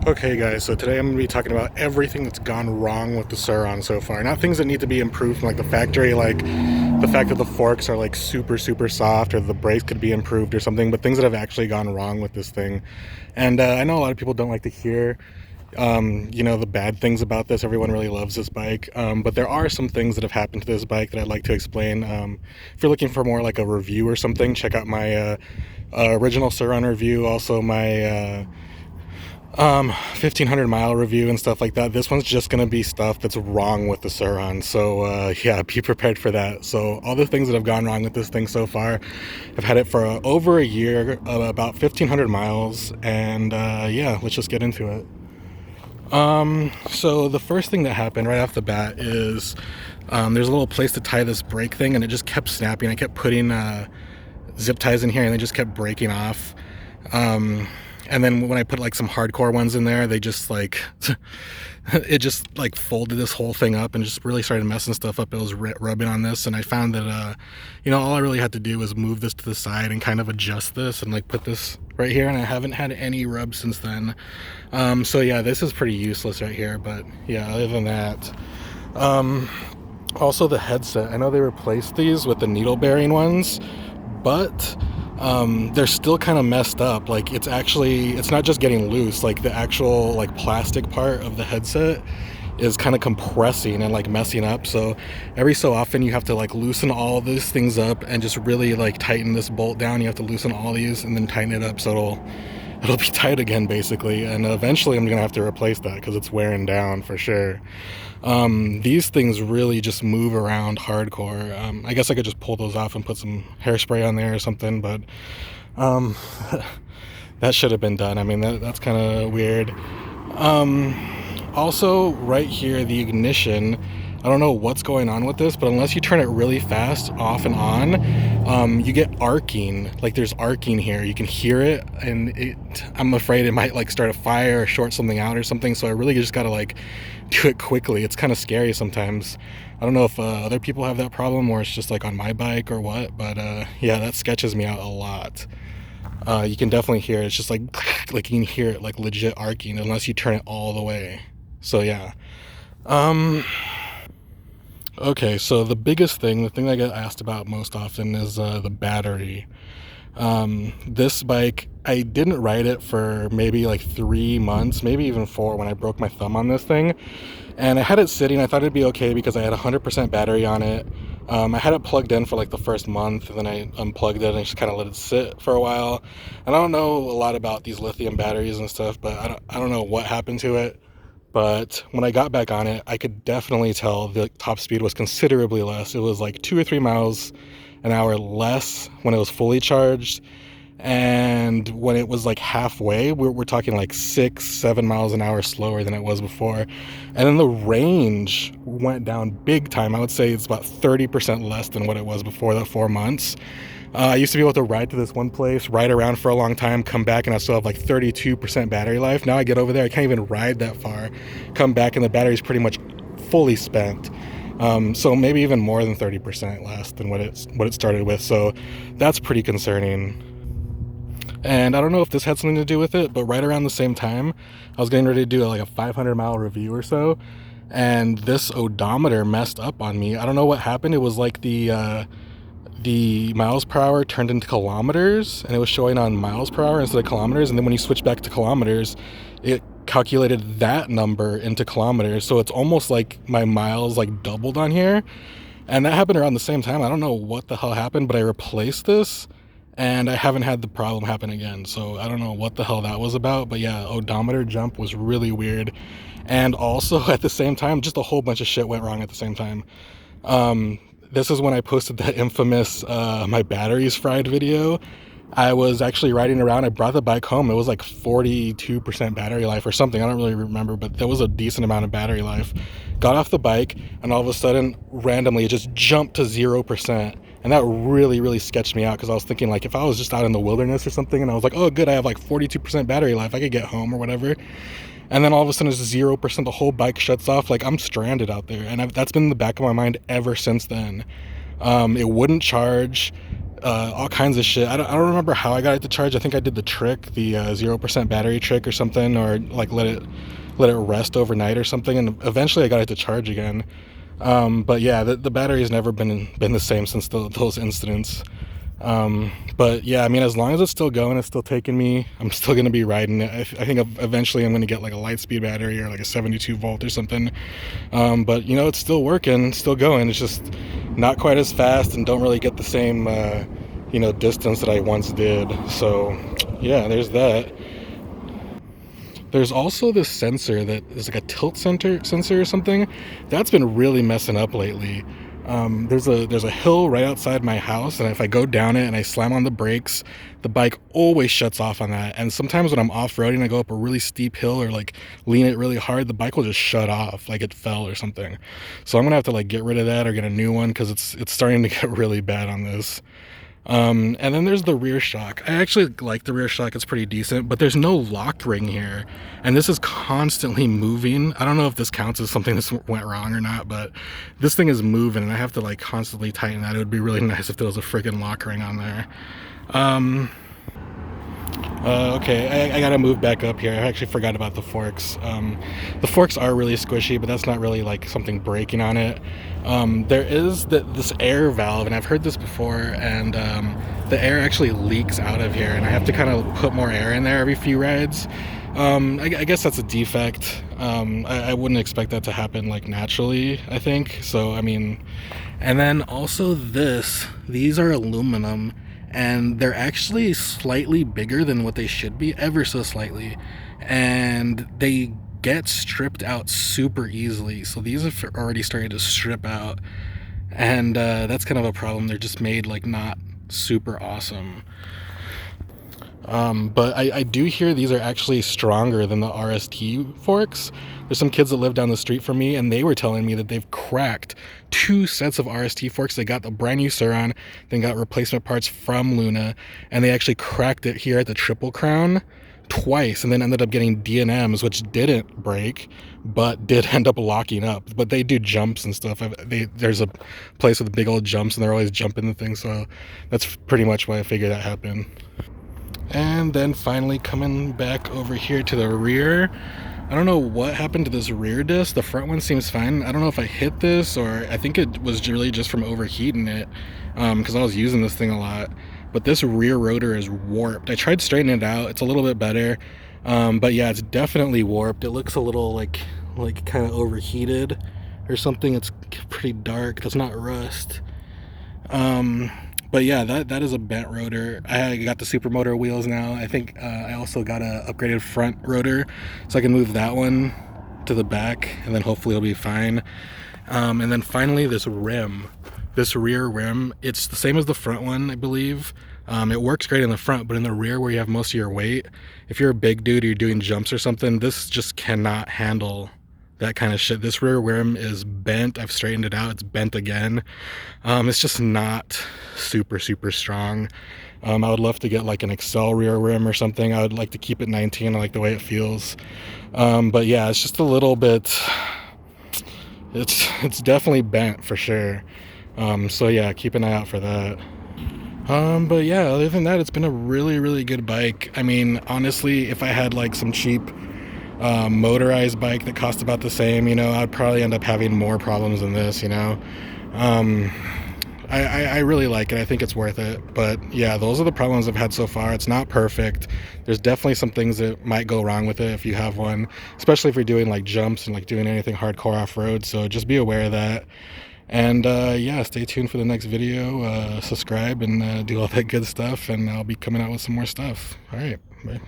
Okay guys, so today I'm going to be talking about everything that's gone wrong with the SUR RON so far. Not things that need to be improved from like the factory, like the fact that the forks are like super soft or the brakes could be improved or something, but things that have actually gone wrong with this thing. And I know a lot of people don't like to hear the bad things about this. Everyone really loves this bike, but there are some things that have happened to this bike that I'd like to explain. If you're looking for more like a review or something, check out my original SUR RON review, also my 1500 mile review and stuff like that. This one's just gonna be stuff that's wrong with the SUR RON, so yeah, be prepared for that. So all the things that have gone wrong with this thing so far, I've had it for over a year, about 1500 miles, and yeah, let's just get into it. So the first thing that happened right off the bat is there's a little place to tie this brake thing, and it just kept snapping. I kept putting zip ties in here and they just kept breaking off. And then when I put like some hardcore ones in there, they just like it just like folded this whole thing up and just really started messing stuff up. It was rubbing on this, and I found that all I really had to do was move this to the side and kind of adjust this and like put this right here, and I haven't had any rub since then. So yeah, this is pretty useless right here, but yeah, other than that, also the headset, I know they replaced these with the needle bearing ones, but they're still kind of messed up. Like it's not just getting loose, like the actual like plastic part of the headset is kind of compressing and like messing up. So every so often you have to like loosen all these things up and just really like tighten this bolt down. You have to loosen all these and then tighten it up so it'll be tight again basically, and eventually I'm gonna have to replace that because it's wearing down for sure. These things really just move around hardcore. I guess I could just pull those off and put some hairspray on there or something, but that should have been done. I mean, that's kind of weird. Also right here, the ignition, I don't know what's going on with this, but unless you turn it really fast off and on, you get arcing. Like there's arcing here, you can hear it, and I'm afraid it might like start a fire or short something out or something. So I really just gotta like do it quickly. It's kind of scary sometimes. I don't know if other people have that problem or it's just like on my bike or what, but yeah, that sketches me out a lot. You can definitely hear it. It's just like you can hear it like legit arcing unless you turn it all the way. So yeah. Okay, so the biggest thing, the thing that I get asked about most often is the battery. This bike, I didn't ride it for maybe like 3 months, maybe even 4, when I broke my thumb on this thing. And I had it sitting. I thought it'd be okay because I had 100% battery on it. I had it plugged in for like the first month, and then I unplugged it and just kind of let it sit for a while. And I don't know a lot about these lithium batteries and stuff, but I don't know what happened to it. But when I got back on it, I could definitely tell the top speed was considerably less. It was like 2 or 3 miles an hour less when it was fully charged. And when it was like halfway, we're talking like 6-7 miles an hour slower than it was before. And then the range went down big time. I would say it's about 30% less than what it was before the 4 months. I used to be able to ride to this one place, ride around for a long time, come back, and I still have like 32% battery life. Now I get over there, I can't even ride that far, come back, and the battery's pretty much fully spent. So maybe even more than 30% less than what it started with. So that's pretty concerning. And I don't know if this had something to do with it, but right around the same time, I was getting ready to do like a 500 mile review or so, and this odometer messed up on me. I don't know what happened. It was like the miles per hour turned into kilometers, and it was showing on miles per hour instead of kilometers. And then when you switch back to kilometers, it calculated that number into kilometers. So it's almost like my miles like doubled on here. And that happened around the same time. I don't know what the hell happened, but I replaced this and I haven't had the problem happen again. So I don't know what the hell that was about, but yeah, odometer jump was really weird. And also at the same time, just a whole bunch of shit went wrong at the same time. This is when I posted that infamous my batteries fried video. I was actually riding around. I brought the bike home. It was like 42% battery life or something. I don't really remember, but there was a decent amount of battery life. Got off the bike, and all of a sudden, randomly, it just jumped to 0%. And that really sketched me out because I was thinking, like, if I was just out in the wilderness or something, and I was like, oh, good, I have like 42% battery life. I could get home or whatever. And then all of a sudden it's 0%, the whole bike shuts off. Like, I'm stranded out there. And that's been in the back of my mind ever since then. It wouldn't charge. all kinds of shit. I don't remember how I got it to charge. I think I did the trick, the 0% battery trick or something, or like let it rest overnight or something, and eventually I got it to charge again. But yeah, the battery has never been the same since those incidents. But yeah, I mean, as long as it's still going, it's still taking me, I'm still going to be riding it. I think eventually I'm going to get like a light speed battery or like a 72 volt or something. But you know, it's still working, still going. It's just not quite as fast and don't really get the same, you know, distance that I once did. So yeah, there's that. There's also this sensor that is like a tilt sensor or something that's been really messing up lately. There's a hill right outside my house, and if I go down it and I slam on the brakes, the bike always shuts off on that. And sometimes when I'm off-roading, I go up a really steep hill or like lean it really hard, the bike will just shut off like it fell or something. So I'm gonna have to like get rid of that or get a new one because it's starting to get really bad on this. And then there's the rear shock. I actually like the rear shock, it's pretty decent, but there's no lock ring here. And this is constantly moving. I don't know if this counts as something that went wrong or not, but this thing is moving and I have to like constantly tighten that. It would be really nice if there was a freaking lock ring on there. Okay, I gotta move back up here. I actually forgot about the forks. The forks are really squishy, but that's not really like something breaking on it. There is this air valve, and I've heard this before, and the air actually leaks out of here, and I have to kind of put more air in there every few rides. I guess that's a defect. I wouldn't expect that to happen like naturally, I think. So, I mean, and then also these are aluminum, and they're actually slightly bigger than what they should be, ever so slightly, and they get stripped out super easily. So these have already started to strip out, and that's kind of a problem. They're just made like not super awesome. But I do hear these are actually stronger than the RST forks. There's some kids that live down the street from me, and they were telling me that they've cracked 2 sets of RST forks. They got the brand new SUR RON, then got replacement parts from Luna, and they actually cracked it here at the Triple Crown twice, and then ended up getting D&Ms, which didn't break, but did end up locking up. But they do jumps and stuff. There's a place with big old jumps, and they're always jumping the thing, so that's pretty much why I figured that happened. And then finally coming back over here to the rear, I don't know what happened to this rear disc. The front one seems fine. I don't know if I hit this, or I think it was really just from overheating it, because I was using this thing a lot. But this rear rotor is warped. I tried straightening it out. It's a little bit better, but yeah, it's definitely warped. It looks a little like kind of overheated or something. It's pretty dark. That's not rust. But yeah, that is a bent rotor. I got the supermotor wheels now. I think I also got a upgraded front rotor, so I can move that one to the back, and then hopefully it'll be fine. And then finally this rim, this rear rim, it's the same as the front one, I believe. It works great in the front, but in the rear where you have most of your weight, if you're a big dude or you're doing jumps or something, this just cannot handle that kind of shit. This rear rim is bent. I've straightened it out. It's bent again. It's just not super strong. I would love to get like an Excel rear rim or something. I would like to keep it 19. I like the way it feels. But yeah, it's just a little bit, it's definitely bent for sure. So yeah, keep an eye out for that. But yeah, other than that, it's been a really good bike. I mean, honestly, if I had like some cheap motorized bike that cost about the same, you know, I'd probably end up having more problems than this, you know. I really like it. I think it's worth it. But yeah, those are the problems I've had so far. It's not perfect. There's definitely some things that might go wrong with it if you have one, especially if you're doing like jumps and like doing anything hardcore off-road. So just be aware of that. And yeah, stay tuned for the next video. Subscribe and do all that good stuff, and I'll be coming out with some more stuff. All right, bye.